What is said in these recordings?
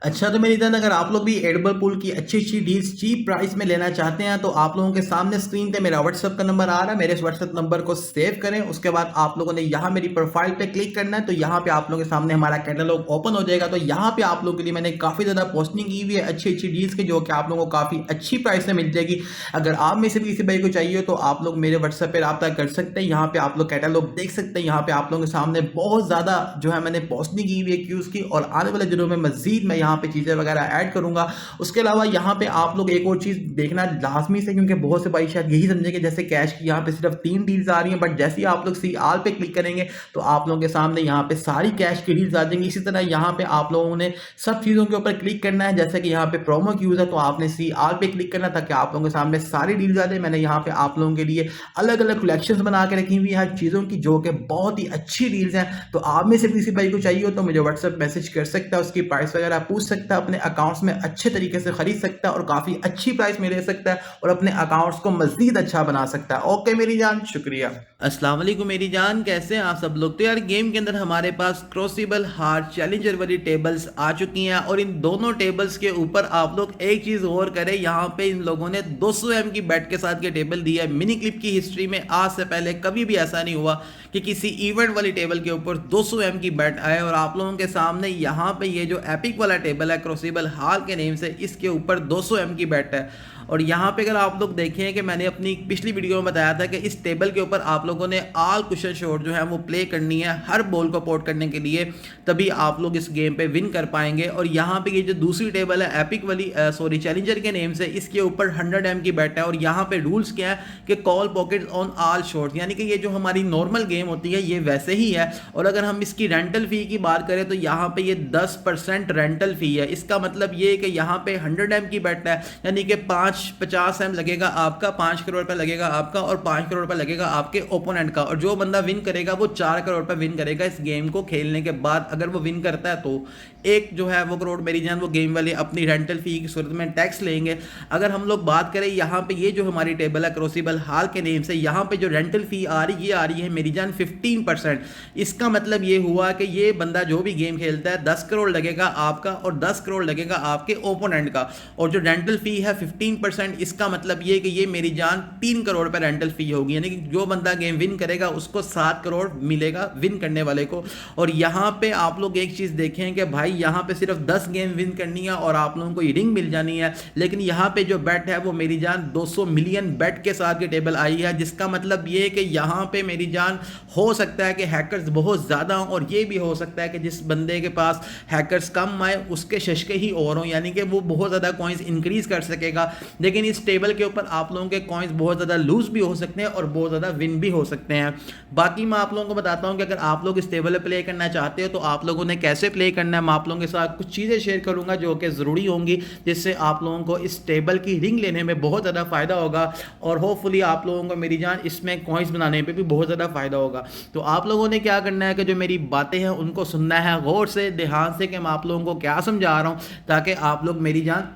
अच्छा, तो मेरी जान अगर आप लोग भी एडिबल पूल की अच्छी डील्स चीप प्राइस में लेना चाहते हैं तो आप लोगों के सामने स्क्रीन पे मेरा व्हाट्सएप का नंबर आ रहा है। मेरे इस व्हाट्सएप नंबर को सेव करें। उसके बाद आप लोगों ने यहाँ मेरी प्रोफाइल पे क्लिक करना है, तो यहाँ पे आप लोगों के सामने हमारा कैटलॉग ओपन हो जाएगा। तो यहाँ पे आप लोगों के लिए मैंने काफ़ी ज़्यादा पोस्टिंग की हुई है अच्छी डील्स की, जो कि आप लोगों को काफ़ी अच्छी प्राइस में मिल जाएगी। अगर आप में से भी किसी भाई को चाहिए तो आप लोग मेरे व्हाट्सएप पे रब्ता कर सकते हैं। यहाँ पे आप लोग कैटलॉग देख सकते हैं। यहाँ पे आप लोगों के सामने बहुत ज़्यादा जो है मैंने पोस्टिंग की हुई है क्यूज़ की, और आने वाले दिनों में मजीद मैं यहाँ पे चीज़ें वगैरह ऐड करूंगा। उसके अलावा यहाँ पे आप लोग एक और चीज़ देखना लाजमी से, क्योंकि बहुत से भाई शायद यही समझेंगे जैसे कैश की यहाँ पे सिर्फ 3 डील्स आ रही हैं, बट जैसे ही आप लोग सी आल पे क्लिक करेंगे तो आप लोगों के सामने यहाँ पे सारी कैश की डील्स आ जाएंगी। इसी तरह यहाँ पे आप लोगों ने सब चीज़ों के ऊपर क्लिक करना है। जैसे कि यहाँ पे प्रोमो यूज है तो आपने सी आल पे क्लिक करना ताकि आप लोगों के सामने सारी डील्स आ जाए। मैंने यहाँ पे आप लोगों के लिए अलग अलग कलेक्शन बना के रखी हुई है चीज़ों की, जो कि बहुत ही अच्छी डील्स हैं। तो आप में से किसी भाई को चाहिए हो तो मुझे व्हाट्सएप मैसेज कर सकता है, उसकी प्राइस वगैरह पूछ सकता है, अपने अकाउंट्स में अच्छे तरीके से खरीद सकता है और काफ़ी अच्छी प्राइस में ले सकता है और अपने अकाउंट्स को मजीद अच्छा बना सकता है। ओके मेरी जान, शुक्रिया। अस्सलाम वालेकुम मेरी जान, कैसे हैं आप सब लोग। तो यार गेम के अंदर हमारे पास क्रॉसेबल हार्ट चैलेंजर वाली टेबल्स आ चुकी हैं, और इन दोनों टेबल्स के ऊपर आप लोग एक चीज़ और करें, यहाँ पे इन लोगों ने 200 एम की बैट के साथ के टेबल दिया है। मिनी क्लिप की हिस्ट्री में आज से पहले कभी भी ऐसा नहीं हुआ कि किसी इवेंट वाली टेबल के ऊपर 200 एम की बैट आए। और आप लोगों के सामने यहाँ पे ये जो एपिक वाला टेबल है क्रॉसेबल हाल के नेम से, इसके ऊपर 200 एम की बैट है। और यहाँ पे अगर आप लोग देखें कि मैंने अपनी पिछली वीडियो में बताया था कि इस टेबल के ऊपर आप लोगों ने ऑल कुशन शॉट जो है वो प्ले करनी है हर बॉल को पोर्ट करने के लिए, तभी आप लोग इस गेम पे विन कर पाएंगे। और यहाँ पे ये जो दूसरी टेबल है एपिक वाली सॉरी चैलेंजर के नेम से, इसके ऊपर 100 एम की बैट है। और यहाँ पे रूल्स क्या है कि call pocket on all shots, यानी कि ये जो हमारी नॉर्मल गेम होती है ये वैसे ही है। और अगर हम इसकी रेंटल फ़ी की बात करें तो यहाँ पे ये 10% रेंटल फ़ी है। इसका मतलब ये है कि यहाँ पे 100 एम की बैट है, यानी कि 50 एम लगेगा आपका, 5 करोड़ रुपए लगेगा आपका, और 5 करोड़ रुपए लगेगा आपके ओपोनेंट का। और जो बंदा विन करेगा वो 4 करोड़ रुपए विन करेगा इस गेम को खेलने के बाद। अगर वो विन करता है तो एक जो है वो करोड़ मेरी जान वो गेम वाले अपनी रेंटल फी की सूरत में टैक्स लेंगे। अगर हम लोग बात करें यहाँ पे ये जो हमारी टेबल है क्रॉसेबल हाल के नेम से, यहाँ पे जो रेंटल फी आ रही है मेरी जान 15%। इसका मतलब ये हुआ कि ये बंदा जो भी गेम खेलता है 10 करोड़ लगेगा आपका और 10 करोड़ लगेगा आपके ओपोनेंट का। और जो रेंटल फी है 15%, इसका मतलब ये कि ये मेरी जान 3 करोड़ पर रेंटल फी होगी, यानी कि जो बंदा गेम विन करेगा उसको 7 करोड़ मिलेगा विन करने वाले को। और यहाँ पे आप लोग एक चीज़ देखें कि भाई यहाँ पे सिर्फ 10 गेम विन करनी है और आप लोगों को ये रिंग मिल जानी है। लेकिन यहाँ पे जो बेट है वो मेरी जान 200 मिलियन बेट के साथ की टेबल आई है, जिसका मतलब ये है कि यहाँ पे मेरी जान हो सकता है कि हैकर्स बहुत ज़्यादा हों, और ये भी हो सकता है कि जिस बंदे के पास हैकर्स कम आए उसके शशके ही और हों, यानी कि वो बहुत ज़्यादा कॉइंस इंक्रीज कर सकेगा। लेकिन इस टेबल के ऊपर आप लोगों के कॉइंस बहुत ज़्यादा लूज भी हो सकते हैं और बहुत ज़्यादा विन भी हो सकते हैं। बाकी मैं आप लोगों को बताता हूँ कि अगर आप लोग इस टेबल पर प्ले करना चाहते हो तो आप लोगों ने कैसे प्ले करना है। मैं आप लोगों के साथ कुछ चीज़ें शेयर करूँगा जो कि ज़रूरी होंगी, जिससे आप लोगों को इस टेबल की रिंग लेने में बहुत ज़्यादा फ़ायदा होगा, और होपफुली आप लोगों को मेरी जान इसमें कॉइंस बनाने पे भी बहुत ज़्यादा फ़ायदा होगा। तो आप लोगों ने क्या करना है कि जो मेरी बातें हैं उनको सुनना है गौर से, ध्यान से, कि मैं आप लोगों को क्या समझा रहा हूँ, ताकि आप लोग मेरी जान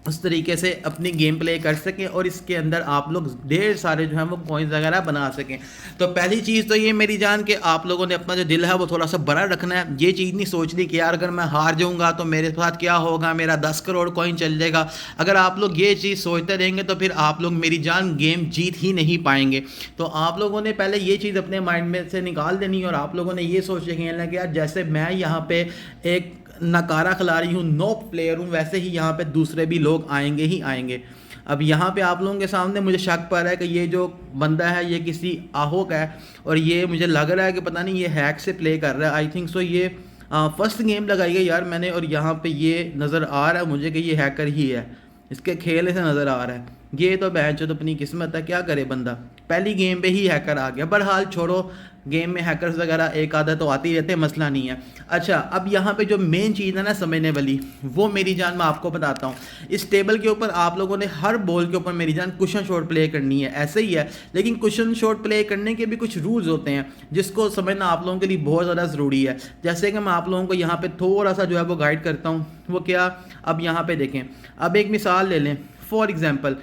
उस तरीके से अपनी गेम प्ले कर सकें और इसके अंदर आप लोग ढेर सारे जो है वो कॉइन्स वगैरह बना सकें। तो पहली चीज़ तो ये मेरी जान कि आप लोगों ने अपना जो दिल है वो थोड़ा सा बड़ा रखना है। ये चीज़ नहीं सोचनी कि यार अगर मैं हार जाऊंगा तो मेरे साथ क्या होगा, मेरा 10 करोड़ कॉइन चल जाएगा। अगर आप लोग ये चीज़ सोचते रहेंगे तो फिर आप लोग मेरी जान गेम जीत ही नहीं पाएंगे। तो आप लोगों ने पहले ये चीज़ अपने माइंड में से निकाल देनी है, और आप लोगों ने ये सोच के खेलना कि यार जैसे मैं यहाँ पे एक नकारा खिलाड़ी हूँ, नो प्लेयर हूँ, वैसे ही यहाँ पे दूसरे भी लोग आएंगे ही आएंगे। अब यहाँ पे आप लोगों के सामने मुझे शक पड़ रहा है कि ये जो बंदा है ये किसी आहो का है, और ये मुझे लग रहा है कि पता नहीं ये हैक से प्ले कर रहा है। आई थिंक सो ये फर्स्ट गेम लगाई है यार मैंने, और यहाँ पे ये नज़र आ रहा है मुझे कि ये हैकर ही है, इसके खेलने से नज़र आ रहा है। ये तो बहन चो तो अपनी किस्मत है, क्या करे बंदा, पहली गेम पे ही हैकर आ गया। बहरहाल छोड़ो, गेम में हैकर्स वगैरह एक आधा तो आती रहते हैं, मसला नहीं है। अच्छा, अब यहाँ पे जो मेन चीज़ है ना समझने वाली, वो मेरी जान मैं आपको बताता हूँ। इस टेबल के ऊपर आप लोगों ने हर बॉल के ऊपर मेरी जान कुशन शॉट प्ले करनी है, ऐसे ही है। लेकिन कुशन शॉट प्ले करने के भी कुछ रूल्स होते हैं जिसको समझना आप लोगों के लिए बहुत ज़्यादा ज़रूरी है। जैसे कि मैं आप लोगों को यहाँ पर थोड़ा सा जो है वो गाइड करता हूँ। वो क्या, अब यहाँ पर देखें, अब एक मिसाल ले लें। फॉर एग्ज़ाम्पल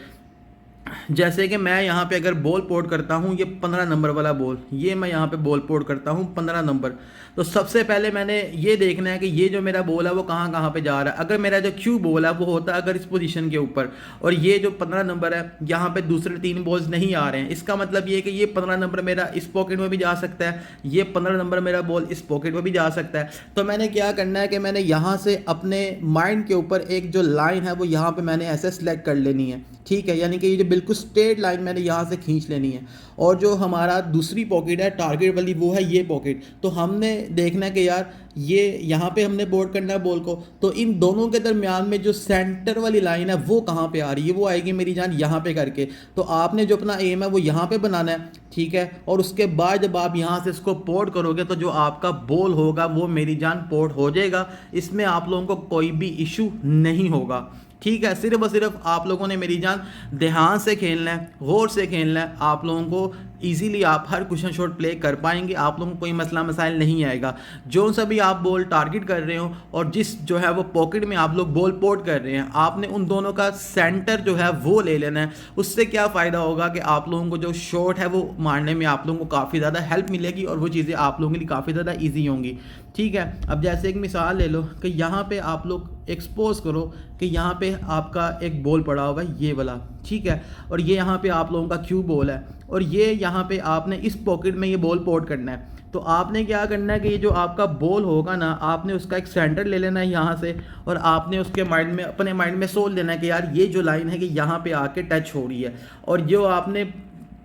जैसे कि मैं यहाँ पे अगर बॉल पोर्ट करता हूँ, ये 15 नंबर वाला बॉल, ये मैं यहाँ पे बॉल पोर्ट करता हूँ 15 नंबर। तो सबसे पहले मैंने ये देखना है कि ये जो मेरा बॉल है वो कहाँ कहाँ पे जा रहा है। अगर मेरा जो क्यू बॉल है वो होता है अगर इस पोजीशन के ऊपर, और ये जो 15 नंबर है यहाँ पे दूसरे 3 बॉल्स नहीं आ रहे हैं, इसका मतलब ये है कि ये 15 नंबर मेरा इस पॉकेट में भी जा सकता है, ये 15 नंबर मेरा बॉल इस पॉकेट में भी जा सकता है। तो मैंने क्या करना है कि मैंने यहाँ से अपने माइंड के ऊपर एक जो लाइन है वो यहाँ पे मैंने ऐसे सेलेक्ट कर लेनी है, ठीक है। यानी कि ये जो बिल्कुल स्ट्रेट लाइन मैंने यहाँ से खींच लेनी है, और जो हमारा दूसरी पॉकेट है टारगेट वाली वो है ये पॉकेट। तो हमने देखना है कि यार ये यहाँ पे हमने बोर्ड करना है बॉल को, तो इन दोनों के दरमियान में जो सेंटर वाली लाइन है वो कहाँ पे आ रही है, वो आएगी मेरी जान यहाँ पे करके। तो आपने जो अपना एम है वो यहाँ पे बनाना है, ठीक है। और उसके बाद जब आप यहाँ से इसको पोर्ट करोगे तो जो आपका बॉल होगा वो मेरी जान पोर्ट हो जाएगा। इसमें आप लोगों को कोई भी इशू नहीं होगा, ठीक है। सिर्फ और सिर्फ आप लोगों ने मेरी जान ध्यान से खेलना है, गौर से खेलना है। आप लोगों को इजीली आप हर क्वेश्चन शॉट प्ले कर पाएंगे, आप लोगों को कोई मसला मसाइल नहीं आएगा। जो सा भी आप बॉल टारगेट कर रहे हो और जिस जो है वो पॉकेट में आप लोग बॉल पोर्ट कर रहे हैं, आपने उन दोनों का सेंटर जो है वो ले लेना है। उससे क्या फ़ायदा होगा कि आप लोगों को जो शॉट है वो मारने में आप लोगों को काफ़ी ज़्यादा हेल्प मिलेगी और वो चीज़ें आप लोगों के लिए काफ़ी ज़्यादा ईजी होंगी, ठीक है। अब जैसे एक मिसाल ले लो कि यहाँ पे आप लोग एक्सपोज करो कि यहाँ पे आपका एक बॉल पड़ा होगा ये वाला, ठीक है, और ये यहाँ पे आप लोगों का क्यू बॉल है, और ये यहाँ पे आपने इस पॉकेट में ये बॉल पोर्ट करना है। तो आपने क्या करना है कि ये जो आपका बॉल होगा ना, आपने उसका एक सेंटर ले लेना है यहाँ से, और आपने उसके माइंड में अपने माइंड में सोच लेना है कि यार ये जो लाइन है कि यहाँ पे आके टच हो रही है, और जो आपने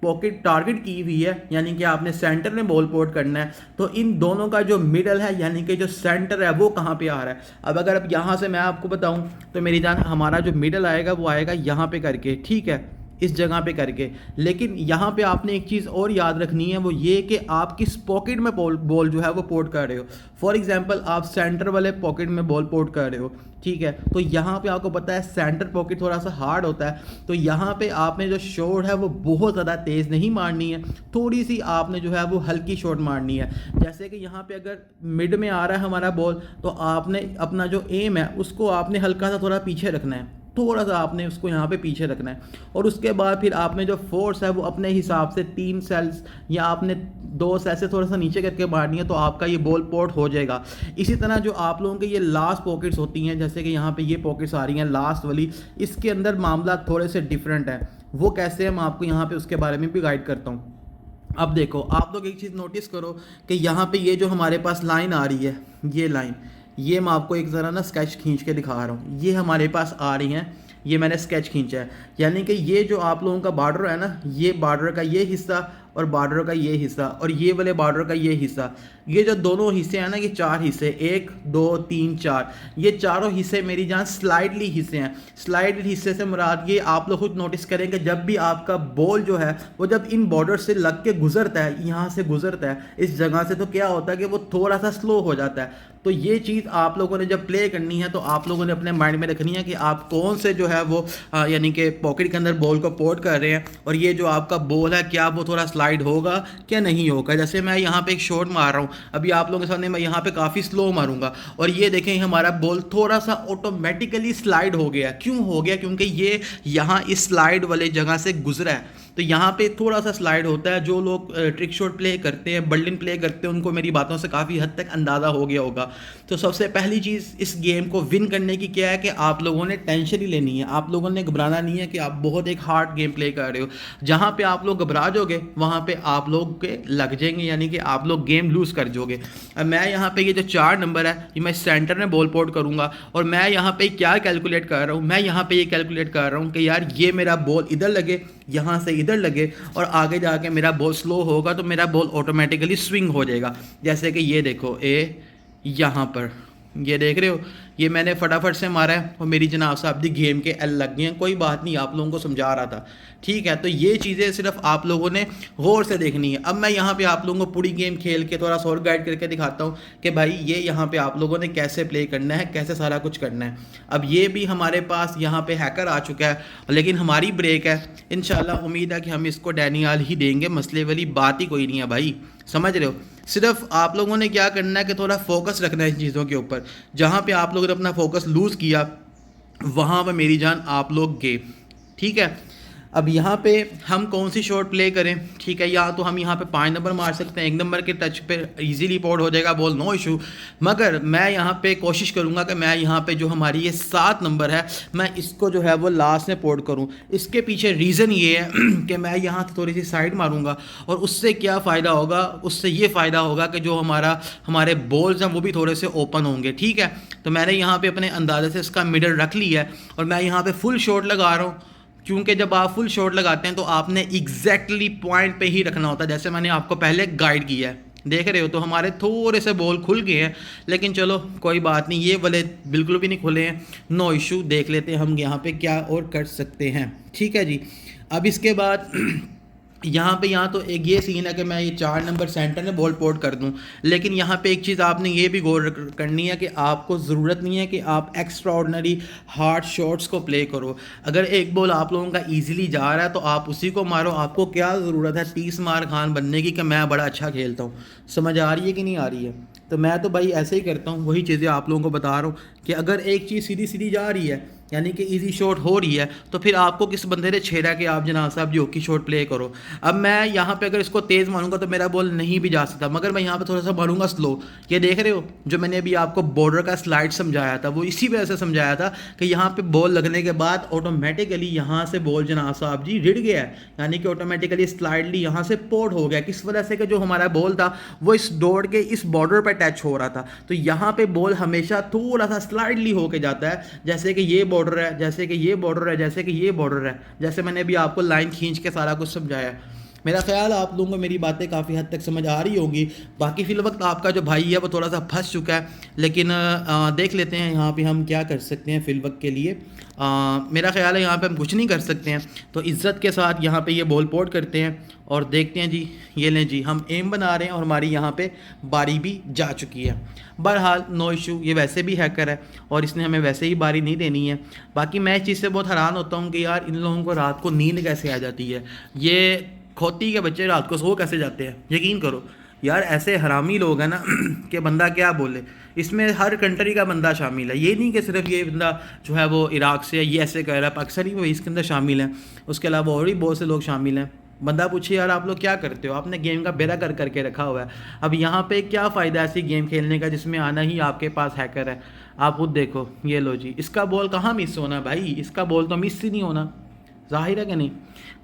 पॉकेट टारगेट की हुई है यानी कि आपने सेंटर में बॉल पोर्ट करना है। तो इन दोनों का जो मिडल है यानी कि जो सेंटर है वो कहाँ पे आ रहा है। अब अगर अब यहाँ से मैं आपको बताऊँ तो मेरी जान हमारा जो मिडल आएगा वो आएगा यहाँ पे करके, ठीक है, इस जगह पे करके। लेकिन यहाँ पे आपने एक चीज़ और याद रखनी है, वो ये कि आप किस पॉकेट में बॉल जो है वो पोर्ट कर रहे हो। फॉर एग्जांपल आप सेंटर वाले पॉकेट में बॉल पोर्ट कर रहे हो, ठीक है, तो यहाँ पे आपको पता है सेंटर पॉकेट थोड़ा सा हार्ड होता है, तो यहाँ पे आपने जो शॉट है वो बहुत ज़्यादा तेज़ नहीं मारनी है, थोड़ी सी आपने जो है वो हल्की शॉट मारनी है। जैसे कि यहाँ पे अगर मिड में आ रहा है हमारा बॉल, तो आपने अपना जो एम है उसको आपने हल्का सा थोड़ा पीछे रखना है, थोड़ा सा आपने उसको यहाँ पे पीछे रखना है, और उसके बाद फिर आपने जो फोर्स है वो अपने हिसाब से 3 सेल्स या आपने 2 सेल्स से थोड़ा सा नीचे करके मारनी है, तो आपका ये बॉल पोर्ट हो जाएगा। इसी तरह जो आप लोगों के ये लास्ट पॉकेट्स होती हैं, जैसे कि यहाँ पे ये पॉकेट्स आ रही हैं लास्ट वाली, इसके अंदर मामला थोड़े से डिफरेंट है। वो कैसे है मैं आपको यहाँ पे उसके बारे में भी गाइड करता हूँ। अब देखो आप लोग एक चीज़ नोटिस करो कि यहाँ पे ये जो हमारे पास लाइन आ रही है, ये लाइन, ये मैं आपको एक ज़रा ना स्केच खींच के दिखा रहा हूँ, ये हमारे पास आ रही हैं, ये मैंने स्केच खींचा है। यानी कि ये जो आप लोगों का बॉर्डर है ना, ये बॉर्डर का ये हिस्सा और बॉर्डर का ये हिस्सा और ये वाले बॉर्डर का ये हिस्सा, ये जो दोनों हिस्से हैं ना, ये 4 हिस्से, 1 2 3 4, ये चारों हिस्से मेरी जान स्लाइडली हिस्से हैं। स्लाइडली हिस्से से मुराद ये आप लोग खुद नोटिस करें कि जब भी आपका बॉल जो है वो जब इन बॉर्डर से लग के गुजरता है, यहाँ से गुजरता है इस जगह से, तो क्या होता है कि वो थोड़ा सा स्लो हो जाता है। तो ये चीज़ आप लोगों ने जब प्ले करनी है तो आप लोगों ने अपने माइंड में रखनी है कि आप कौन से जो है वो यानी कि पॉकेट के अंदर बॉल को पोर्ट कर रहे हैं, और ये जो आपका बॉल है क्या वो थोड़ा स्लाइड होगा क्या नहीं होगा। जैसे मैं यहाँ पे एक शॉट मार रहा हूँ, अभी आप लोगों के सामने मैं यहाँ पे काफ़ी स्लो मारूंगा, और ये देखें हमारा बॉल थोड़ा सा ऑटोमेटिकली स्लाइड हो गया। क्यों हो गया? क्योंकि ये यहाँ इस स्लाइड वाले जगह से गुजरा है, तो यहाँ पे थोड़ा सा स्लाइड होता है। जो लोग ट्रिक शॉट प्ले करते हैं, बल्डिन प्ले करते हैं, उनको मेरी बातों से काफ़ी हद तक अंदाज़ा हो गया होगा। तो सबसे पहली चीज़ इस गेम को विन करने की क्या है कि आप लोगों ने टेंशन ही लेनी है, आप लोगों ने घबराना नहीं है कि आप बहुत एक हार्ड गेम प्ले कर रहे हो। जहाँ पे आप लोग घबरा जाओगे वहाँ पे आप लोग के लग जाएंगे, यानी कि आप लोग गेम लूज़ कर जाओगे। अब मैं यहाँ पे ये जो 4 नंबर है ये मैं सेंटर में बॉल पोर्ट करूँगा, और मैं यहाँ पे क्या कैलकुलेट कर रहा हूँ, मैं यहाँ पे ये कैलकुलेट कर रहा हूँ कि यार ये मेरा बॉल इधर लगे, यहाँ से इधर लगे, और आगे जाके मेरा बॉल स्लो होगा तो मेरा बॉल ऑटोमेटिकली स्विंग हो जाएगा। जैसे कि ये देखो यहाँ पर ये देख रहे हो, ये मैंने फटाफट से मारा है और मेरी जनाब साहब दी गेम के एल लग गए हैं। कोई बात नहीं, आप लोगों को समझा रहा था, ठीक है। तो ये चीज़ें सिर्फ आप लोगों ने गौर से देखनी है। अब मैं यहाँ पे आप लोगों को पूरी गेम खेल के थोड़ा सा और गाइड करके दिखाता हूँ कि भाई ये यहाँ पे आप लोगों ने कैसे प्ले करना है, कैसे सारा कुछ करना है। अब ये भी हमारे पास यहाँ पे हैकर आ चुका है, लेकिन हमारी ब्रेक है। इंशाल्लाह उम्मीद है कि हम इसको डैनियल ही देंगे, मसले वाली बात ही कोई नहीं है भाई, समझ रहे हो। सिर्फ आप लोगों ने क्या करना है कि थोड़ा फोकस रखना है इन चीज़ों के ऊपर। जहाँ पे आप लोगों ने अपना फोकस लूज़ किया वहाँ पर मेरी जान आप लोग गए, ठीक है। अब यहाँ पे हम कौन सी शॉट प्ले करें, ठीक है, या तो हम यहाँ पे 5 नंबर मार सकते हैं, 1 नंबर के टच पे इजीली पोर्ट हो जाएगा बॉल, नो इशू। मगर मैं यहाँ पे कोशिश करूँगा कि मैं यहाँ पे जो हमारी ये 7 नंबर है मैं इसको जो है वो लास्ट में पोर्ट करूँ। इसके पीछे रीज़न ये है कि मैं यहाँ थोड़ी सी साइड मारूँगा और उससे क्या फ़ायदा होगा, उससे ये फ़ायदा होगा कि जो हमारे बॉल्स हैं वो भी थोड़े से ओपन होंगे, ठीक है। तो मैंने यहाँ पे अपने अंदाजे से इसका मिडल रख लिया है और मैं यहाँ पे फुल शॉट लगा रहा हूँ, क्योंकि जब आप फुल शॉट लगाते हैं तो आपने एग्जैक्टली पॉइंट पे ही रखना होता है, जैसे मैंने आपको पहले गाइड किया है, देख रहे हो। तो हमारे थोड़े से बॉल खुल गए हैं, लेकिन चलो कोई बात नहीं, ये वाले बिल्कुल भी नहीं खुले हैं, नो इशू। देख लेते हैं हम यहाँ पे क्या और कर सकते हैं, ठीक है जी। अब इसके बाद यहाँ तो एक ये सीन है कि मैं ये 4 नंबर सेंटर में बॉल पोर्ट कर दूं, लेकिन यहाँ पे एक चीज़ आपने ये भी गौर करनी है कि आपको ज़रूरत नहीं है कि आप एक्स्ट्रा ऑर्डिनरी हार्ड शॉट्स को प्ले करो। अगर एक बॉल आप लोगों का इजीली जा रहा है तो आप उसी को मारो। आपको क्या ज़रूरत है 30 मार खान बनने की कि मैं बड़ा अच्छा खेलता हूँ। समझ आ रही है कि नहीं आ रही है? तो मैं तो भाई ऐसे ही करता हूँ, वही चीज़ें आप लोगों को बता रहा हूँ कि अगर एक चीज़ सीधी सीधी जा रही है यानी कि इजी शॉट हो रही है तो फिर आपको किस बंदे ने छेड़ा कि आप जनाब साहब जो की शॉट प्ले करो। अब मैं यहाँ पे अगर इसको तेज़ मारूंगा तो मेरा बॉल नहीं भी जा सकता, मगर मैं यहाँ पे थोड़ा सा मारूंगा स्लो। ये देख रहे हो जो मैंने अभी आपको बॉर्डर का स्लाइड समझाया था वो इसी वजह से समझाया था कि यहाँ पे बॉल लगने के बाद ऑटोमेटिकली यहाँ से बॉल जनाब साहब जी रिड़ गया है, यानी कि ऑटोमेटिकली स्लाइडली यहाँ से पोर्ट हो गया। किस वजह से कि जो हमारा बॉल था वो इस डोर के इस बॉर्डर पर टच हो रहा था, तो यहाँ पे बॉल हमेशा थोड़ा सा स्लाइडली होके जाता है, जैसे कि ये बॉर्डर है, जैसे कि ये बॉर्डर है, जैसे कि ये बॉर्डर है, जैसे मैंने अभी आपको लाइन खींच के सारा कुछ समझाया। मेरा ख्याल आप लोगों को मेरी बातें काफ़ी हद तक समझ आ रही होगी। बाकी फिल वक्त आपका जो भाई है वो थोड़ा सा फंस चुका है, लेकिन देख लेते हैं यहाँ पे हम क्या कर सकते हैं फिल वक्त के लिए। मेरा ख्याल है यहाँ पे हम कुछ नहीं कर सकते हैं, तो इज़्ज़त के साथ यहाँ पे ये बॉल पोर्ट करते हैं और देखते हैं जी। ये लें जी, हम एम बना रहे हैं और हमारी यहाँ पे बारी भी जा चुकी है। बहरहाल नो इशू, ये वैसे भी हैकर है और इसने हमें वैसे ही बारी नहीं देनी है। बाकी मैं इस चीज़ से बहुत हैरान होता हूँ कि यार इन लोगों को रात को नींद कैसे आ जाती है। ये खोती के बच्चे रात को सो कैसे जाते हैं, यकीन करो यार। ऐसे हरामी लोग हैं ना कि बंदा क्या बोले। इसमें हर कंट्री का बंदा शामिल है, ये नहीं कि सिर्फ ये बंदा जो है वो इराक से ये ऐसे कह रहा है, पाकिस्तानी वो इसके अंदर शामिल हैं, उसके अलावा और भी बहुत से लोग शामिल हैं। बंदा पूछे यार आप लोग क्या करते हो, आपने गेम का बेड़ा कर करके रखा हुआ है। अब यहाँ पे क्या फ़ायदा ऐसी गेम खेलने का जिसमें आना ही आपके पास हैकर है। आप खुद देखो, ये लो जी, इसका बॉल कहाँ मिस होना भाई, इसका बॉल तो मिस ही नहीं होना, जाहिर है कि नहीं।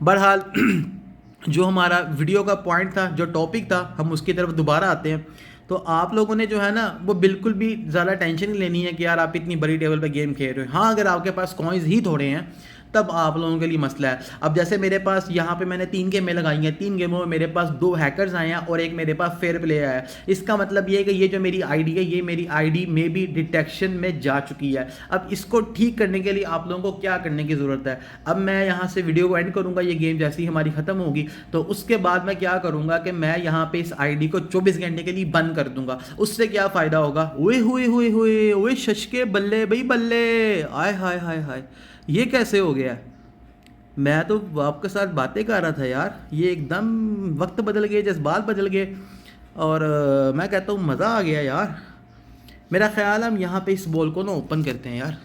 बहरहाल जो हमारा वीडियो का पॉइंट था, जो टॉपिक था, हम उसकी तरफ दोबारा आते हैं। तो आप लोगों ने जो है ना वो बिल्कुल भी ज़्यादा टेंशन नहीं लेनी है कि यार आप इतनी बड़ी टेबल पे गेम खेल रहे हो। हाँ, अगर आपके पास कॉइन्स ही थोड़े हैं तब आप लोगों के लिए मसला है। अब जैसे मेरे पास यहाँ पे मैंने 3 गेमें लगाई हैं, 3 गेमों में मेरे पास 2 हैकर्स आए हैं और एक मेरे पास फेयर प्ले आया है। इसका मतलब ये है कि ये जो मेरी आईडी है ये मेरी आईडी में भी डिटेक्शन में जा चुकी है। अब इसको ठीक करने के लिए आप लोगों को क्या करने की ज़रूरत है। अब मैं यहाँ से वीडियो को एंड करूँगा, ये गेम जैसी हमारी ख़त्म होगी तो उसके बाद मैं क्या करूँगा कि मैं यहाँ पर इस आई को 24 घंटे के लिए बंद कर दूँगा। उससे क्या फ़ायदा होगा, ओए शश के बल्ले भाई बल्ले, आय हाय हाय हाय, ये कैसे हो गया। मैं तो आपके साथ बातें कर रहा था यार, ये एकदम वक्त बदल गए, जज्बात बदल गए और मैं कहता हूँ मज़ा आ गया यार। मेरा ख्याल हम यहाँ पे इस बॉल को ना ओपन करते हैं यार,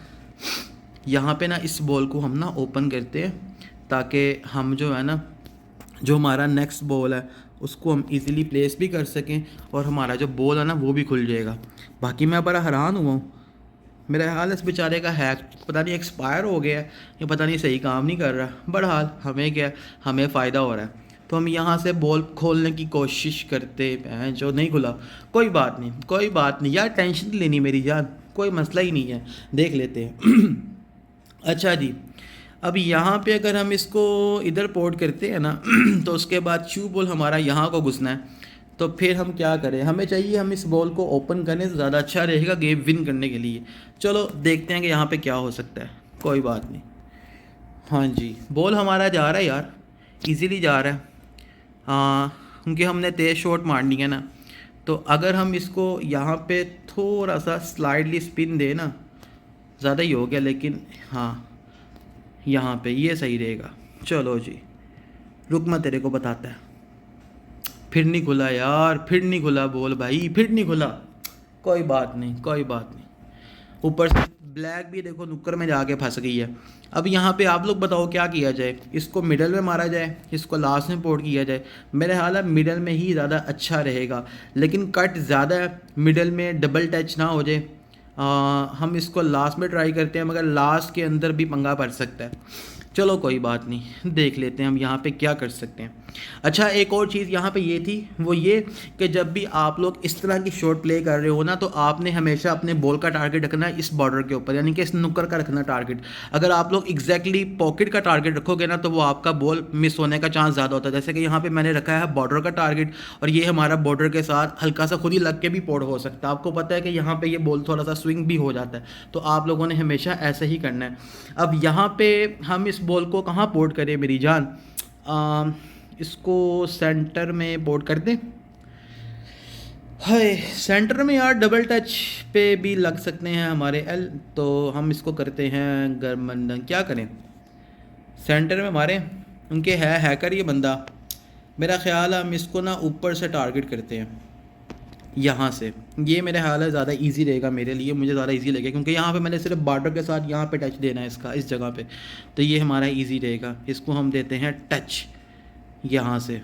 यहाँ पे ना इस बॉल को हम ना ओपन करते हैं ताकि हम जो है ना जो हमारा नेक्स्ट बॉल है उसको हम इजीली प्लेस भी कर सकें और हमारा जो बॉल है ना वो भी खुल जाएगा। बाकी मैं बड़ा हैरान हुआ हूँ, मेरा हाल इस बेचारे का हैक पता नहीं एक्सपायर हो गया है या पता नहीं सही काम नहीं कर रहा। बहरहाल हमें क्या, हमें फ़ायदा हो रहा है तो हम यहाँ से बॉल खोलने की कोशिश करते हैं, जो नहीं खुला। कोई बात नहीं यार, टेंशन नहीं लेनी मेरी जान, कोई मसला ही नहीं है, देख लेते हैं। अच्छा जी, अब यहाँ पे अगर हम इसको इधर पोर्ट करते हैं ना तो उसके बाद शू बॉल हमारा यहाँ को घुसना है। तो फिर हम क्या करें, हमें चाहिए हम इस बॉल को ओपन करने से ज़्यादा अच्छा रहेगा गेम विन करने के लिए। चलो देखते हैं कि यहाँ पे क्या हो सकता है, कोई बात नहीं। हाँ जी, बॉल हमारा जा रहा है यार, इजीली जा रहा है। हाँ, क्योंकि हमने तेज़ शॉट मारनी है ना, तो अगर हम इसको यहाँ पे थोड़ा सा स्लाइडली स्पिन दे ना, ज़्यादा ही हो गया, लेकिन हाँ यहाँ पे ये सही रहेगा। चलो जी, रुक मैं तेरे को बताता है। फिर नहीं खुला यार, फिर नहीं खुला बॉल भाई, फिर नहीं खुला। कोई बात नहीं, ऊपर से ब्लैक भी देखो नुक्कर में जाके फंस गई है। अब यहाँ पे आप लोग बताओ क्या किया जाए, इसको मिडल में मारा जाए, इसको लास्ट में पोर्ट किया जाए। मेरे ख्याल है मिडल में ही ज़्यादा अच्छा रहेगा, लेकिन कट ज़्यादा है, मिडल में डबल टच ना हो जाए। हम इसको लास्ट में ट्राई करते हैं, मगर लास्ट के अंदर भी पंगा पड़ सकता है। चलो कोई बात नहीं, देख लेते हैं हम यहाँ पे क्या कर सकते हैं। अच्छा, एक और चीज़ यहाँ पे ये थी, वो ये कि जब भी आप लोग इस तरह की शॉट प्ले कर रहे हो ना, तो आपने हमेशा अपने बॉल का टारगेट रखना है इस बॉर्डर के ऊपर, यानी कि इस नुक्कर का रखना टारगेट। अगर आप लोग एग्जैक्टली पॉकेट का टारगेट रखोगे ना, तो वो आपका बॉल मिस होने का चांस ज़्यादा होता है। जैसे कि यहाँ पे मैंने रखा है बॉर्डर का टारगेट, और ये हमारा बॉर्डर के साथ हल्का सा खुद ही लग के भी पोर्ट हो सकता है। आपको पता है कि यहाँ पे ये बॉल थोड़ा सा स्विंग भी हो जाता है, तो आप लोगों ने हमेशा ऐसे ही करना है। अब यहाँ पे हम इस बॉल को कहाँ पोर्ट करें मेरी जान? इसको सेंटर में पोर्ट कर दें। हाय, सेंटर में यार डबल टच पे भी लग सकते हैं हमारे एल, तो हम इसको करते हैं गर्मंडन। क्या करें, सेंटर में मारें, उनके है हैकर ये बंदा। मेरा ख्याल है हम इसको ना ऊपर से टारगेट करते हैं, यहाँ से। ये मेरे ख्याल है ज़्यादा इजी रहेगा मेरे लिए, मुझे ज़्यादा इजी लगेगा, क्योंकि यहाँ पे मैंने सिर्फ बॉर्डर के साथ यहाँ पे टच देना है इसका, इस जगह पे, तो ये हमारा इजी रहेगा। इसको हम देते हैं टच यहाँ से।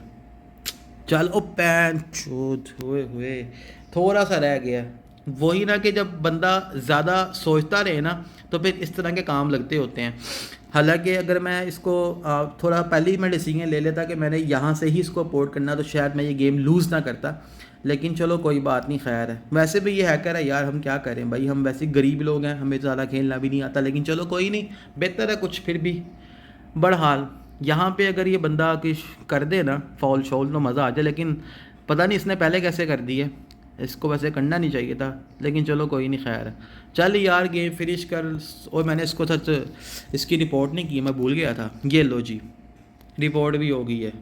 चल ओ पैन चोद हुए थोड़ा सा रह गया। वही ना कि जब बंदा ज़्यादा सोचता रहे ना, तो फिर इस तरह के काम लगते होते हैं। हालांकि अगर मैं इसको थोड़ा पहले ही मैं डिसीजन ले लेता कि मैंने यहाँ से ही इसको पोर्ट करना, तो शायद मैं ये गेम लूज़ ना करता। लेकिन चलो कोई बात नहीं, खैर है। वैसे भी ये हैकर है यार, हम क्या करें भाई, हम वैसे गरीब लोग हैं, हमें ज़्यादा खेलना भी नहीं आता। लेकिन चलो कोई नहीं, बेहतर है कुछ फिर भी। बहरहाल यहाँ पे अगर ये बंदा कुछ कर दे ना फॉल शॉल, तो मज़ा आ जाए। लेकिन पता नहीं इसने पहले कैसे कर दी है, इसको वैसे करना नहीं चाहिए था। लेकिन चलो कोई नहीं, खैर है। चल यार गेम फिनिश कर। और मैंने इसको सच इसकी रिपोर्ट नहीं की, मैं भूल गया था। ये लो जी, रिपोर्ट भी हो गई है।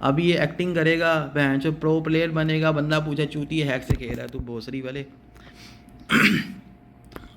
अभी ये एक्टिंग करेगा, बहन जो प्रो प्लेयर बनेगा, बंदा पूछा चूती हैक से खेल रहा है तू भोसरी वाले।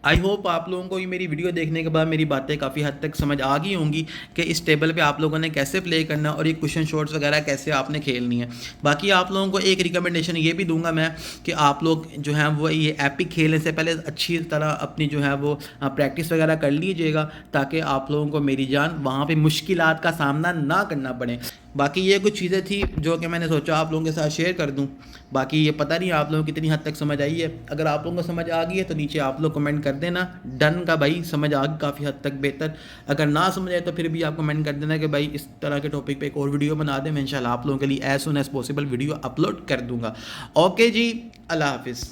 आई होप आप लोगों को ये मेरी वीडियो देखने के बाद मेरी बातें काफ़ी हद तक समझ आ गई होंगी कि इस टेबल पे आप लोगों ने कैसे प्ले करना और ये क्वेश्चन शॉट्स वगैरह कैसे आपने खेलनी है। बाकी आप लोगों को एक रिकमेंडेशन ये भी दूंगा मैं कि आप लोग जो है वो ये एपिक खेलने से पहले अच्छी तरह अपनी जो है वो प्रैक्टिस वगैरह कर लीजिएगा, ताकि आप लोगों को मेरी जान वहाँ पर मुश्किलात का सामना ना करना पड़े। बाकी ये कुछ चीज़ें थी जो कि मैंने सोचा आप लोगों के साथ शेयर कर दूं। बाकी ये पता नहीं आप लोगों को कितनी हद तक समझ आई है। अगर आप लोगों को समझ आ गई है तो नीचे आप लोग कमेंट कर देना डन का भाई, समझ आ गई काफ़ी हद तक बेहतर। अगर ना समझ आए तो फिर भी आप कमेंट कर देना कि भाई इस तरह के टॉपिक पे एक और वीडियो बना दें। मैं इंशाल्लाह आप लोगों के लिए as soon as possible video upload कर दूँगा। ओके जी, अल्लाह हाफिज़।